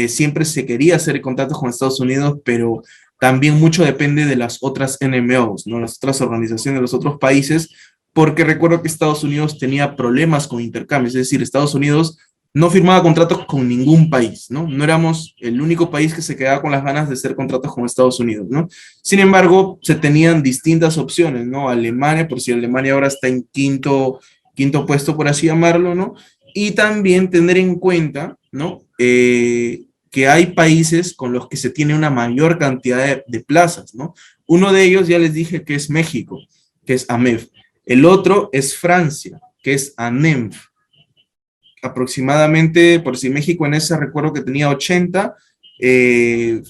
siempre se quería hacer contratos con Estados Unidos, pero también mucho depende de las otras NMOs, ¿no? Las otras organizaciones de los otros países, porque recuerdo que Estados Unidos tenía problemas con intercambios, es decir, Estados Unidos no firmaba contratos con ningún país, ¿no? No éramos el único país que se quedaba con las ganas de hacer contratos con Estados Unidos, ¿no? Sin embargo, se tenían distintas opciones, ¿no? Alemania, por si Alemania ahora está en quinto puesto, por así llamarlo, ¿no? Y también tener en cuenta, ¿no? Que hay países con los que se tiene una mayor cantidad de plazas, ¿no? Uno de ellos ya les dije que es México, que es AMEF. El otro es Francia, que es ANEMF. Aproximadamente, por si México en esa recuerdo que tenía 80,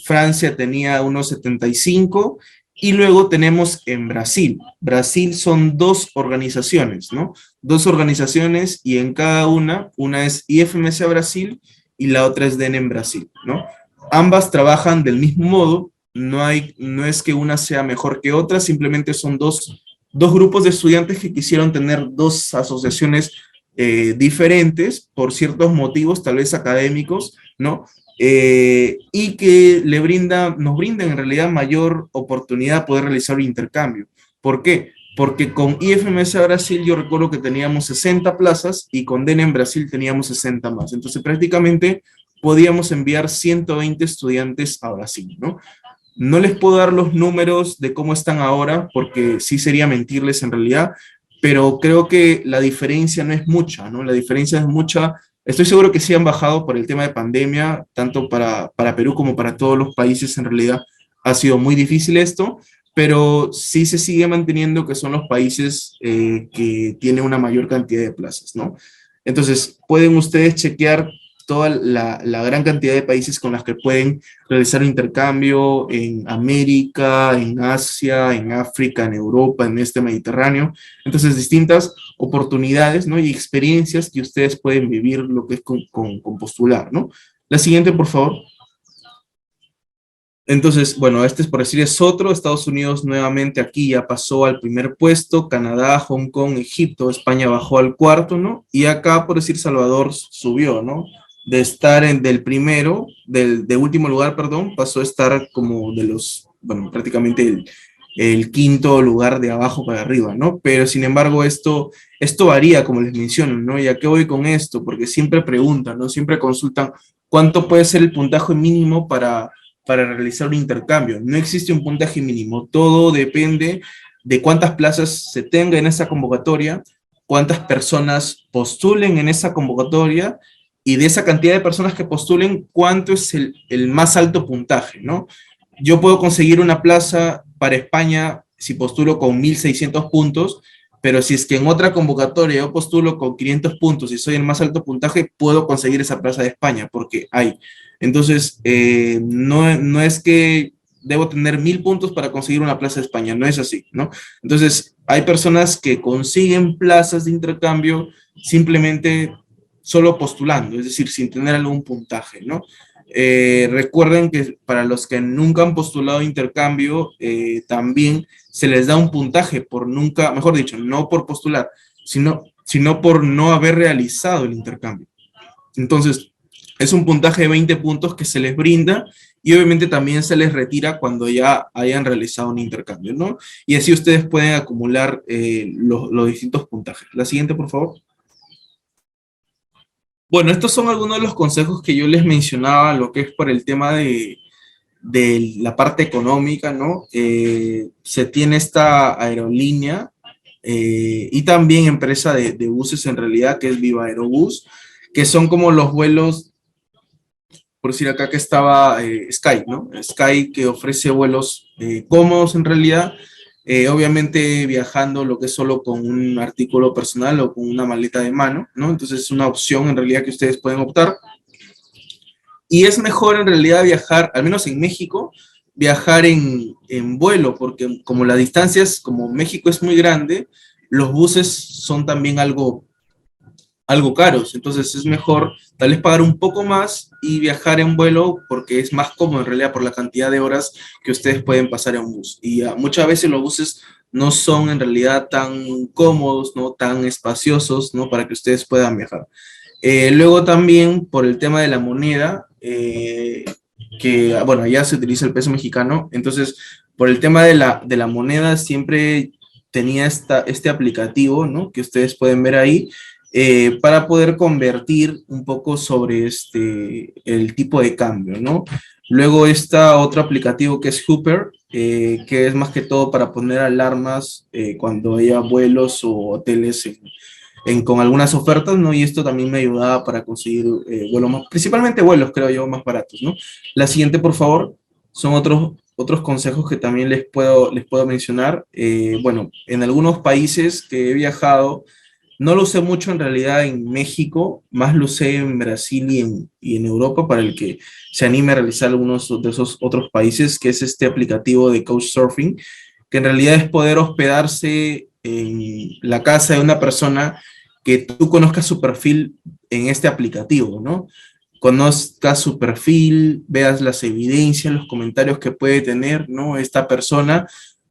Francia tenía unos 75, y luego tenemos en Brasil. Brasil son dos organizaciones, ¿no? Dos organizaciones y en cada una es IFMSA Brasil y la otra es DENEM Brasil, ¿no? Ambas trabajan del mismo modo, no es que una sea mejor que otra, simplemente son dos grupos de estudiantes que quisieron tener dos asociaciones diferentes por ciertos motivos, tal vez académicos, ¿no? Y que nos brindan en realidad mayor oportunidad de poder realizar un intercambio. ¿Por qué? Porque con IFMS Brasil yo recuerdo que teníamos 60 plazas y con DEN en Brasil teníamos 60 más. Entonces prácticamente podíamos enviar 120 estudiantes a Brasil, ¿no? No les puedo dar los números de cómo están ahora, porque sí sería mentirles en realidad, pero creo que la diferencia no es mucha, ¿no? La diferencia es mucha. Estoy seguro que sí han bajado por el tema de pandemia, tanto para Perú como para todos los países en realidad. Ha sido muy difícil esto, pero sí se sigue manteniendo que son los países que tienen una mayor cantidad de plazas, ¿no? Entonces, pueden ustedes chequear toda la gran cantidad de países con las que pueden realizar un intercambio en América, en Asia, en África, en Europa, en este Mediterráneo. Entonces, distintas oportunidades, ¿no? Y experiencias que ustedes pueden vivir lo que es con postular, ¿no? La siguiente, por favor. Entonces, bueno, este es por decir es otro. Estados Unidos nuevamente aquí ya pasó al primer puesto, Canadá, Hong Kong, Egipto, España bajó al cuarto, ¿no? Y acá, por decir, Salvador subió, ¿no? De estar del primero, de último lugar, perdón, pasó a estar como de los, bueno, prácticamente el quinto lugar de abajo para arriba, ¿no? Pero sin embargo, esto varía, como les menciono, ¿no? ¿Y a qué voy con esto? Porque siempre preguntan, ¿no? Siempre consultan cuánto puede ser el puntaje mínimo para realizar un intercambio. No existe un puntaje mínimo, todo depende de cuántas plazas se tenga en esa convocatoria, cuántas personas postulen en esa convocatoria, y de esa cantidad de personas que postulen, cuánto es el más alto puntaje, ¿no? Yo puedo conseguir una plaza para España si postulo con 1.600 puntos, pero si es que en otra convocatoria yo postulo con 500 puntos y soy el más alto puntaje, puedo conseguir esa plaza de España, porque hay. Entonces, no es que debo tener 1000 puntos para conseguir una plaza de España, no es así, ¿no? Entonces, hay personas que consiguen plazas de intercambio simplemente solo postulando, es decir, sin tener algún puntaje, ¿no? Recuerden que para los que nunca han postulado intercambio, también se les da un puntaje por nunca, mejor dicho, no por postular, sino por no haber realizado el intercambio. Entonces, es un puntaje de 20 puntos que se les brinda y obviamente también se les retira cuando ya hayan realizado un intercambio, ¿no? Y así ustedes pueden acumular los distintos puntajes. La siguiente, por favor. Bueno, estos son algunos de los consejos que yo les mencionaba, lo que es por el tema de la parte económica, ¿no? Se tiene esta aerolínea y también empresa de buses en realidad, que es Viva Aerobús, que son como los vuelos, por decir acá que estaba Sky, ¿no? Sky que ofrece vuelos cómodos en realidad, obviamente viajando lo que es solo con un artículo personal o con una maleta de mano, ¿no? Entonces es una opción en realidad que ustedes pueden optar. Y es mejor en realidad viajar, al menos en México, viajar en vuelo, porque como las distancias, como México es muy grande, los buses son también algo caros, entonces es mejor tal vez pagar un poco más y viajar en vuelo porque es más cómodo en realidad por la cantidad de horas que ustedes pueden pasar en un bus. Y muchas veces los buses no son en realidad tan cómodos, no tan espaciosos, ¿no? Para que ustedes puedan viajar. Luego también por el tema de la moneda, que bueno, ya se utiliza el peso mexicano, entonces por el tema de la moneda siempre tenía este aplicativo, ¿no? Que ustedes pueden ver ahí, para poder convertir un poco sobre el tipo de cambio, ¿no? Luego está otro aplicativo que es Hooper, que es más que todo para poner alarmas cuando haya vuelos o hoteles con algunas ofertas, ¿no? Y esto también me ayudaba para conseguir vuelos más, principalmente vuelos, creo yo, más baratos, ¿no? La siguiente, por favor, son otros consejos que también les puedo mencionar. Bueno, en algunos países que he viajado, no lo usé mucho en realidad en México, más lo usé en Brasil y en Europa para el que se anime a realizar algunos de esos otros países, que es este aplicativo de Couchsurfing, que en realidad es poder hospedarse en la casa de una persona que tú conozcas su perfil en este aplicativo, ¿no? Conozcas su perfil, veas las evidencias, los comentarios que puede tener, ¿no? Esta persona,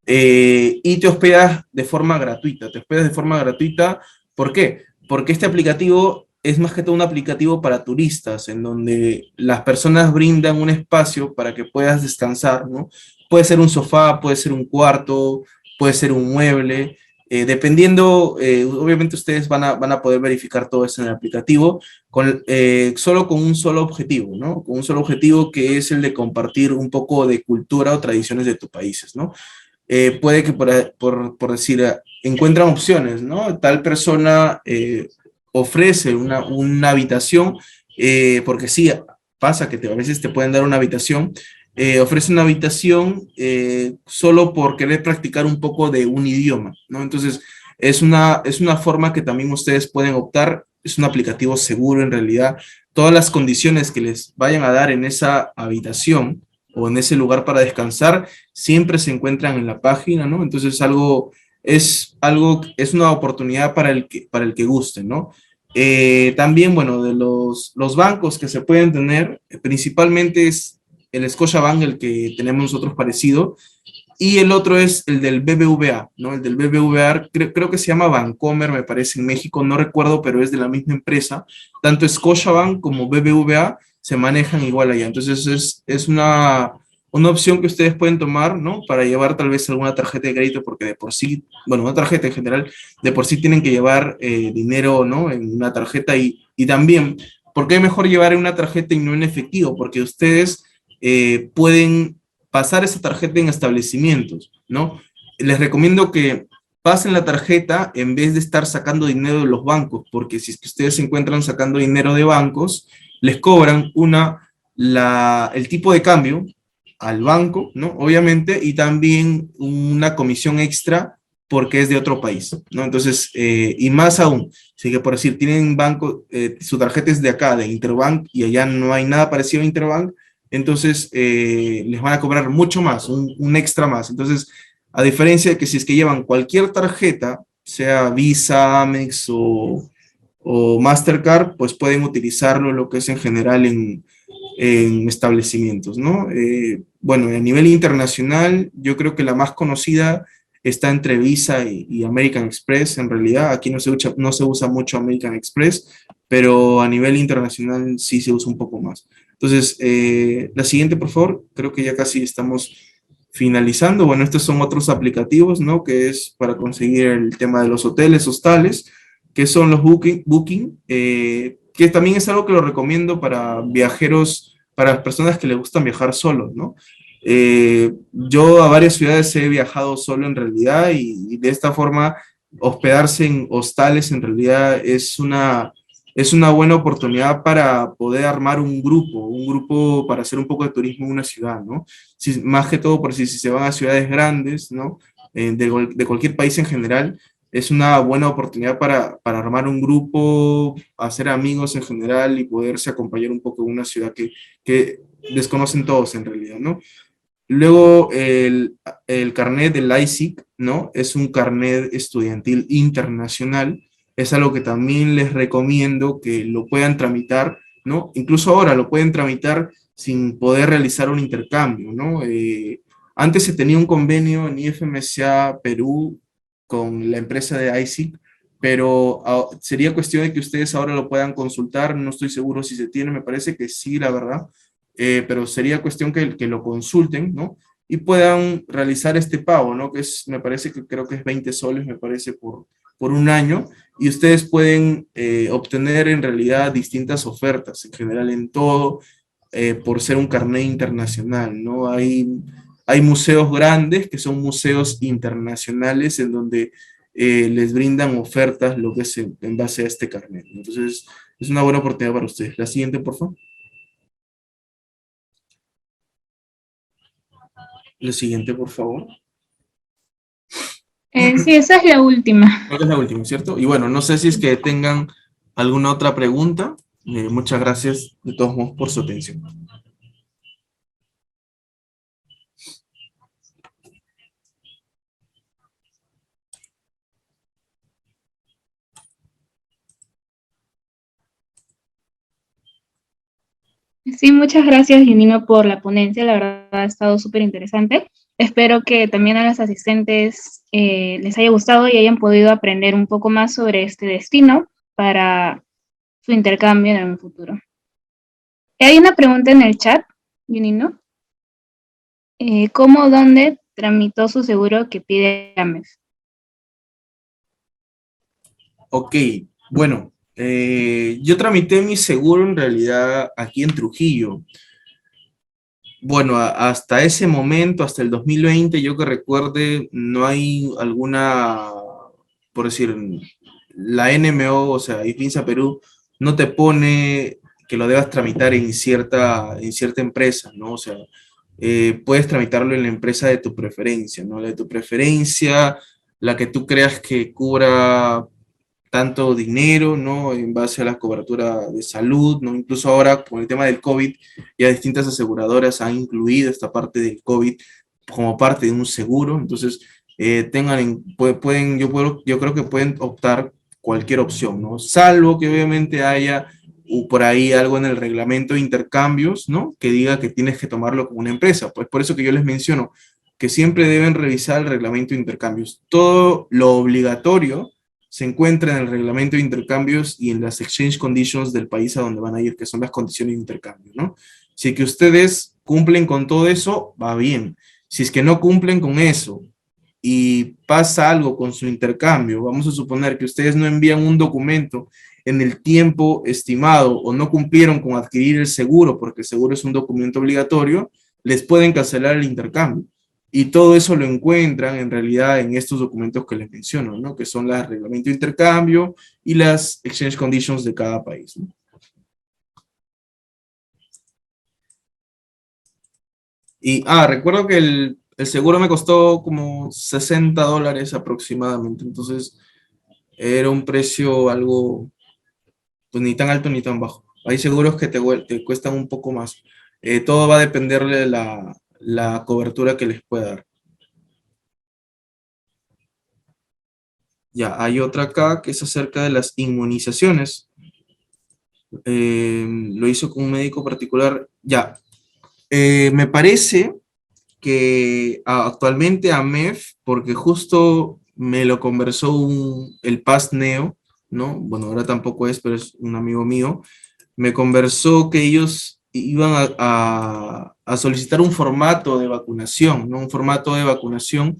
y te hospedas de forma gratuita. Te hospedas de forma gratuita. ¿Por qué? Porque este aplicativo es más que todo un aplicativo para turistas, en donde las personas brindan un espacio para que puedas descansar, ¿no? Puede ser un sofá, puede ser un cuarto, puede ser un mueble, dependiendo, obviamente ustedes van a poder verificar todo eso en el aplicativo, solo con un solo objetivo, ¿no? Con un solo objetivo que es el de compartir un poco de cultura o tradiciones de tus países, ¿no? Puede que por decir, encuentran opciones, ¿no? Tal persona ofrece una habitación, porque sí, pasa que a veces te pueden dar una habitación, ofrece una habitación solo por querer practicar un poco de un idioma, ¿no? Entonces, es una forma que también ustedes pueden optar, es un aplicativo seguro en realidad. Todas las condiciones que les vayan a dar en esa habitación o en ese lugar para descansar, siempre se encuentran en la página, ¿no? Entonces es una oportunidad para el que guste, ¿no? También, bueno, de los bancos que se pueden tener, principalmente es el Scotiabank, el que tenemos nosotros parecido, y el otro es el del BBVA, ¿no? El del BBVA, creo que se llama Bancomer, me parece, en México, no recuerdo, pero es de la misma empresa. Tanto Scotiabank como BBVA se manejan igual allá. Entonces es una opción que ustedes pueden tomar, ¿no? Para llevar tal vez alguna tarjeta de crédito, porque de por sí, bueno, una tarjeta en general, de por sí tienen que llevar dinero, ¿no? En una tarjeta y también, ¿por qué es mejor llevar en una tarjeta y no en efectivo? Porque ustedes pueden pasar esa tarjeta en establecimientos, ¿no? Les recomiendo que pasen la tarjeta en vez de estar sacando dinero de los bancos, porque si es que ustedes se encuentran sacando dinero de bancos, les cobran el tipo de cambio al banco, ¿no? Obviamente, y también una comisión extra porque es de otro país, ¿no? Entonces, y más aún, si que por decir, tienen banco, su tarjeta es de acá, de Interbank, y allá no hay nada parecido a Interbank, entonces les van a cobrar mucho más, un extra más. Entonces, a diferencia de que si es que llevan cualquier tarjeta, sea Visa, Amex o Mastercard, pues pueden utilizarlo lo que es en general en establecimientos, ¿no? Bueno, a nivel internacional, yo creo que la más conocida está entre Visa y American Express, en realidad. Aquí no se usa mucho American Express, pero a nivel internacional sí se usa un poco más. Entonces, la siguiente, por favor, creo que ya casi estamos finalizando. Bueno, estos son otros aplicativos, ¿no? Que es para conseguir el tema de los hoteles, hostales, que son los Booking, que también es algo que lo recomiendo para viajeros, para las personas que les gustan viajar solos, ¿no? Yo a varias ciudades he viajado solo en realidad y de esta forma hospedarse en hostales en realidad es una buena oportunidad para poder armar un grupo para hacer un poco de turismo en una ciudad, ¿no? Si, más que todo, por si se van a ciudades grandes, ¿no? De cualquier país en general, es una buena oportunidad para armar un grupo, hacer amigos en general y poderse acompañar un poco en una ciudad que desconocen todos en realidad, ¿no? Luego, el carnet del ISIC, ¿no? Es un carnet estudiantil internacional. Es algo que también les recomiendo que lo puedan tramitar, ¿no? Incluso ahora lo pueden tramitar sin poder realizar un intercambio, ¿no? Antes se tenía un convenio en IFMCA Perú con la empresa de ISIC, pero sería cuestión de que ustedes ahora lo puedan consultar. No estoy seguro si se tiene, me parece que sí, la verdad, pero sería cuestión que lo consulten, ¿no? Y puedan realizar este pago, ¿no? Que es, me parece que creo que es 20 soles, me parece, por un año, y ustedes pueden obtener en realidad distintas ofertas, en general en todo, por ser un carnet internacional, ¿no? Hay museos grandes que son museos internacionales en donde les brindan ofertas lo que es en base a este carnet. Entonces, es una buena oportunidad para ustedes. La siguiente, por favor. La siguiente, por favor. Sí, esa es la última. Creo que es la última, ¿cierto? Y bueno, no sé si es que tengan alguna otra pregunta. Muchas gracias de todos modos por su atención. Sí, muchas gracias, Junino, por la ponencia. La verdad ha estado súper interesante. Espero que también a los asistentes les haya gustado y hayan podido aprender un poco más sobre este destino para su intercambio en el futuro. Hay una pregunta en el chat, Junino. ¿Cómo o dónde tramitó su seguro que pide Amex? Ok, bueno, yo tramité mi seguro en realidad aquí en Trujillo. Bueno, hasta ese momento, hasta el 2020, yo que recuerde, no hay alguna, por decir, la NMO, o sea, IFINSA Perú, no te pone que lo debas tramitar en cierta empresa, ¿no? O sea, puedes tramitarlo en la empresa de tu preferencia, ¿no? La de tu preferencia, la que tú creas que cubra tanto dinero, ¿no? En base a la cobertura de salud, ¿no? Incluso ahora con el tema del COVID, ya distintas aseguradoras han incluido esta parte del COVID como parte de un seguro, entonces yo creo que pueden optar cualquier opción, ¿no? Salvo que obviamente haya por ahí algo en el reglamento de intercambios, ¿no? Que diga que tienes que tomarlo como una empresa. Pues por eso que yo les menciono que siempre deben revisar el reglamento de intercambios. Todo lo obligatorio se encuentra en el reglamento de intercambios y en las exchange conditions del país a donde van a ir, que son las condiciones de intercambio, ¿no? Si es que ustedes cumplen con todo eso, va bien. Si es que no cumplen con eso y pasa algo con su intercambio, vamos a suponer que ustedes no envían un documento en el tiempo estimado o no cumplieron con adquirir el seguro, porque el seguro es un documento obligatorio, les pueden cancelar el intercambio. Y todo eso lo encuentran en realidad en estos documentos que les menciono, ¿no? Que son las reglamento de intercambio y las exchange conditions de cada país, ¿no? Y, recuerdo que El seguro me costó como $60 aproximadamente, entonces era un precio algo, pues ni tan alto ni tan bajo. Hay seguros que te cuestan un poco más. Todo va a depender de la cobertura que les pueda dar. Ya, hay otra acá que es acerca de las inmunizaciones. Lo hizo con un médico particular. Ya, me parece que actualmente AMEF, porque justo me lo conversó el Paz Neo, ¿no? Bueno, ahora tampoco es, pero es un amigo mío, me conversó que ellos iban a solicitar un formato de vacunación, ¿no? Un formato de vacunación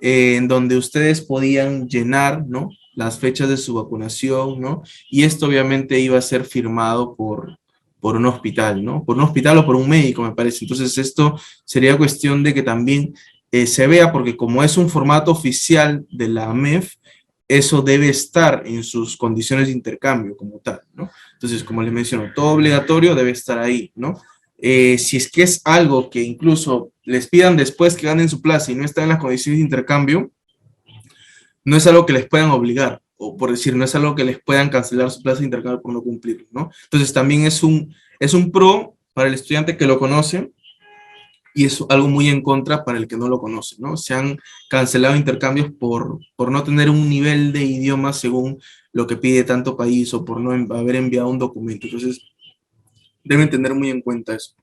en donde ustedes podían llenar, ¿no? Las fechas de su vacunación, ¿no? Y esto obviamente iba a ser firmado por un hospital, ¿no? Por un hospital o por un médico, me parece. Entonces esto sería cuestión de que también se vea, porque como es un formato oficial de la AMEF, eso debe estar en sus condiciones de intercambio como tal, ¿no? Entonces, como les menciono, todo obligatorio debe estar ahí, ¿no? Si es que es algo que incluso les pidan después que ganen su plaza y no está en las condiciones de intercambio, no es algo que les puedan obligar, o por decir, no es algo que les puedan cancelar su plaza de intercambio por no cumplirlo, ¿no? Entonces también es un pro para el estudiante que lo conoce y es algo muy en contra para el que no lo conoce, ¿no? Se han cancelado intercambios por no tener un nivel de idioma según lo que pide tanto país o por no haber enviado un documento. Entonces, deben tener muy en cuenta eso.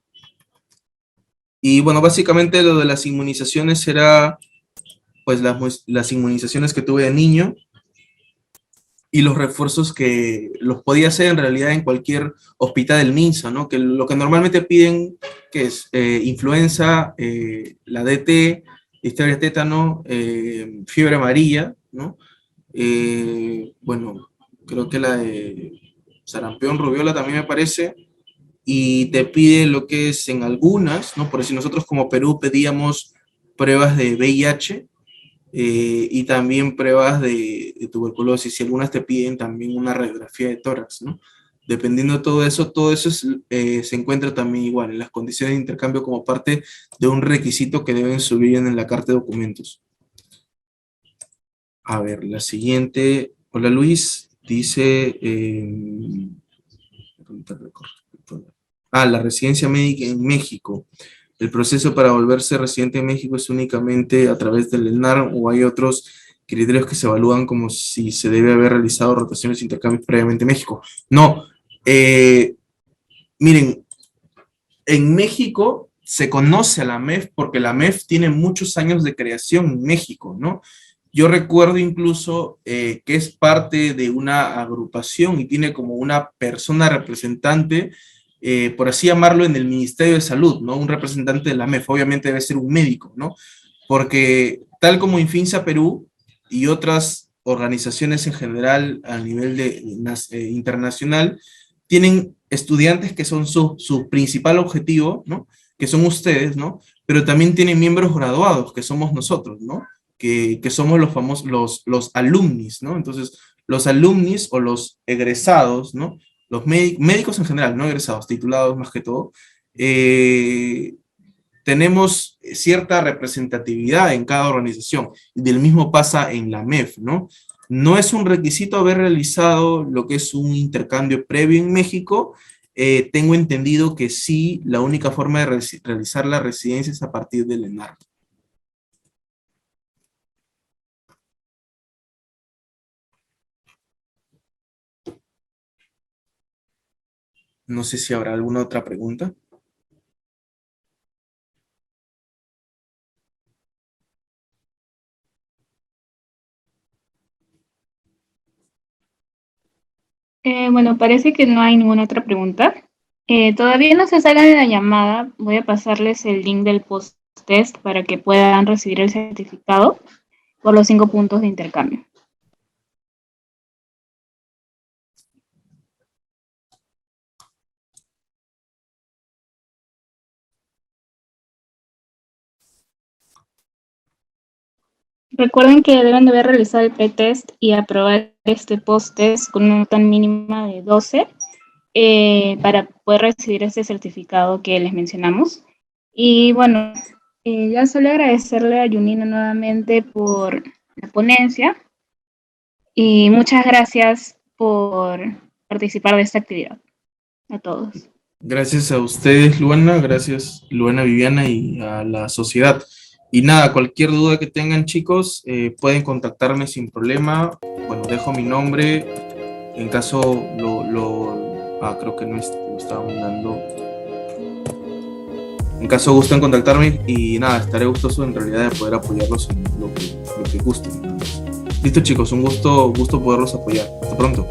Y bueno, básicamente lo de las inmunizaciones era pues las inmunizaciones que tuve de niño y los refuerzos que los podía hacer en realidad en cualquier hospital del MINSA, ¿no? Que lo que normalmente piden, que es influenza, la DT, difteria, tétano, fiebre amarilla, ¿no? Bueno, creo que la de sarampión, rubiola también me parece, y te pide lo que es en algunas, ¿no? Por si nosotros como Perú pedíamos pruebas de VIH, y también pruebas de tuberculosis, y algunas te piden también una radiografía de tórax, ¿no? Dependiendo de todo eso se encuentra también igual en las condiciones de intercambio como parte de un requisito que deben subir en la carta de documentos. A ver, la siguiente. Hola Luis, dice... la residencia médica en México. El proceso para volverse residente en México es únicamente a través del ENAR o hay otros criterios que se evalúan como si se debe haber realizado rotaciones e intercambios previamente en México. No, miren, en México se conoce a la MEF porque la MEF tiene muchos años de creación en México, ¿no? Yo recuerdo incluso que es parte de una agrupación y tiene como una persona representante, por así llamarlo, en el Ministerio de Salud, ¿no? Un representante de la MEF, obviamente debe ser un médico, ¿no? Porque tal como Infinsa Perú y otras organizaciones en general a nivel internacional, tienen estudiantes que son su principal objetivo, ¿no? Que son ustedes, ¿no? Pero también tienen miembros graduados, que somos nosotros, ¿no? Que somos los famosos, los alumnis, ¿no? Entonces, los alumnis o los egresados, ¿no? Los médicos en general, no egresados, titulados más que todo, tenemos cierta representatividad en cada organización. Y del mismo pasa en la MEF, ¿no? No es un requisito haber realizado lo que es un intercambio previo en México. Tengo entendido que sí, la única forma de realizar la residencia es a partir del ENAR. No sé si habrá alguna otra pregunta. Bueno, parece que no hay ninguna otra pregunta. Todavía no se salgan de la llamada. Voy a pasarles el link del post-test para que puedan recibir el certificado por los 5 puntos de intercambio. Recuerden que deben de haber realizado el pretest y aprobar este post-test con una nota mínima de 12 para poder recibir este certificado que les mencionamos. Y bueno, Ya solo agradecerle a Junino nuevamente por la ponencia y muchas gracias por participar de esta actividad. A todos. Gracias a ustedes, Luana, gracias, Luana, Viviana, y a la sociedad. Y nada, cualquier duda que tengan, chicos, pueden contactarme sin problema. Bueno, dejo mi nombre. En caso creo que no lo estaba mandando. En caso gusten contactarme y nada, estaré gustoso en realidad de poder apoyarlos en lo que gusten. Listo, chicos, un gusto poderlos apoyar. Hasta pronto.